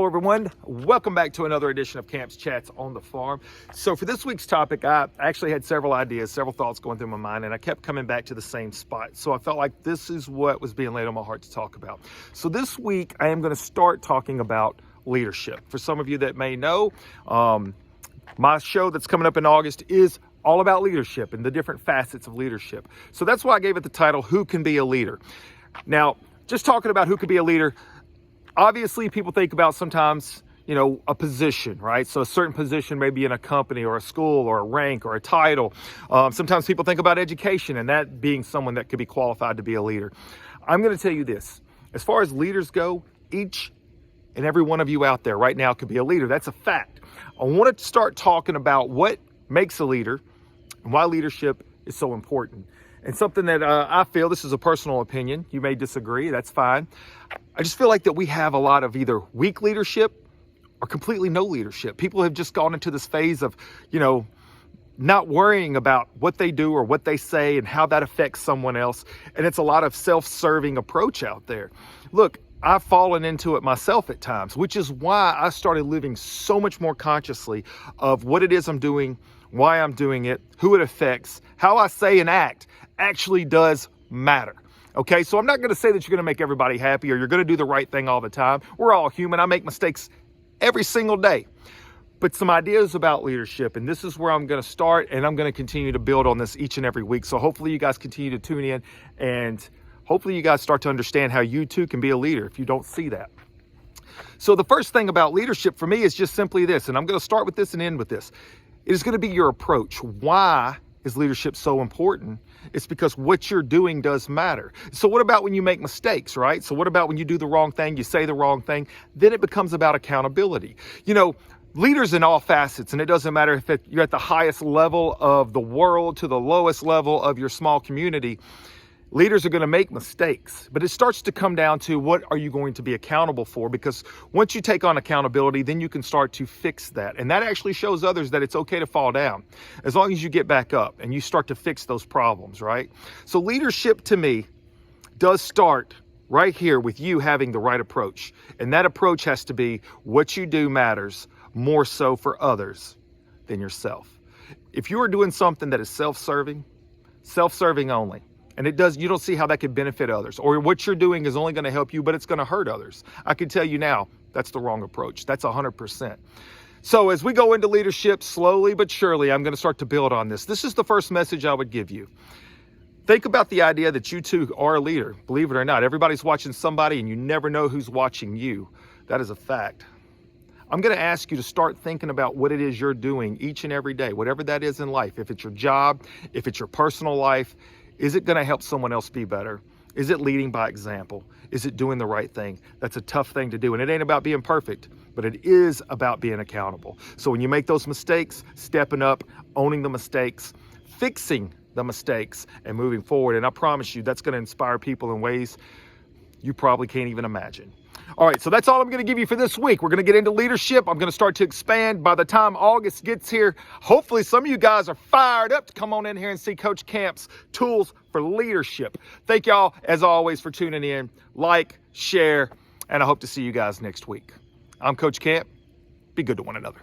Hello everyone, welcome back to another edition of Camp's Chats on the Farm. So for this week's topic, I actually had several ideas, several thoughts going through my mind, and I kept coming back to the same spot. So I felt like this is what was being laid on my heart to talk about. So this week, I am going to start talking about leadership. For some of you that may know, my show that's coming up in August is all about leadership and the different facets of leadership. So that's why I gave it the title, Who Can Be a Leader? Now, just talking about who could be a leader, obviously, people think about sometimes, a position, right? So a certain position may be in a company or a school or a rank or a title. Sometimes people think about education and that being someone that could be qualified to be a leader. I'm going to tell you this. As far as leaders go, each and every one of you out there right now could be a leader. That's a fact. I want to start talking about what makes a leader and why leadership is so important. And something that I feel, this is a personal opinion, you may disagree, that's fine. I just feel like that we have a lot of either weak leadership or completely no leadership. People have just gone into this phase of, not worrying about what they do or what they say and how that affects someone else. And it's a lot of self-serving approach out there. Look, I've fallen into it myself at times, which is why I started living so much more consciously of what it is I'm doing, why I'm doing it, who it affects, how I say and act actually does matter. Okay, so I'm not going to say that you're going to make everybody happy or you're going to do the right thing all the time. We're all human. I make mistakes every single day. But some ideas about leadership, and this is where I'm going to start, and I'm going to continue to build on this each and every week. So hopefully you guys continue to tune in, and hopefully you guys start to understand how you too can be a leader if you don't see that. So the first thing about leadership for me is just simply this, and I'm going to start with this and end with this. It is going to be your approach. Why is leadership so important? It's because what you're doing does matter. So what about when you make mistakes, right? So what about when you do the wrong thing, you say the wrong thing? Then it becomes about accountability. Leaders in all facets, and it doesn't matter if you're at the highest level of the world to the lowest level of your small community, leaders are going to make mistakes, but it starts to come down to what are you going to be accountable for? Because once you take on accountability, then you can start to fix that. And that actually shows others that it's okay to fall down as long as you get back up and you start to fix those problems, right? So leadership to me does start right here with you having the right approach. And that approach has to be what you do matters more so for others than yourself. If you are doing something that is self-serving only, and you don't see how that could benefit others, or what you're doing is only going to help you, but it's going to hurt others, I can tell you now, that's the wrong approach. That's 100%. So as we go into leadership, slowly but surely, I'm going to start to build on this. This is the first message I would give you. Think about the idea that you too are a leader. Believe it or not, everybody's watching somebody and you never know who's watching you. That is a fact. I'm going to ask you to start thinking about what it is you're doing each and every day, whatever that is in life. If it's your job, if it's your personal life, is it going to help someone else be better? Is it leading by example? Is it doing the right thing? That's a tough thing to do. And it ain't about being perfect, but it is about being accountable. So when you make those mistakes, stepping up, owning the mistakes, fixing the mistakes, and moving forward. And I promise you, that's going to inspire people in ways you probably can't even imagine. All right, so that's all I'm going to give you for this week. We're going to get into leadership. I'm going to start to expand by the time August gets here. Hopefully some of you guys are fired up to come on in here and see Coach Camp's tools for leadership. Thank y'all, as always, for tuning in. Like, share, and I hope to see you guys next week. I'm Coach Camp. Be good to one another.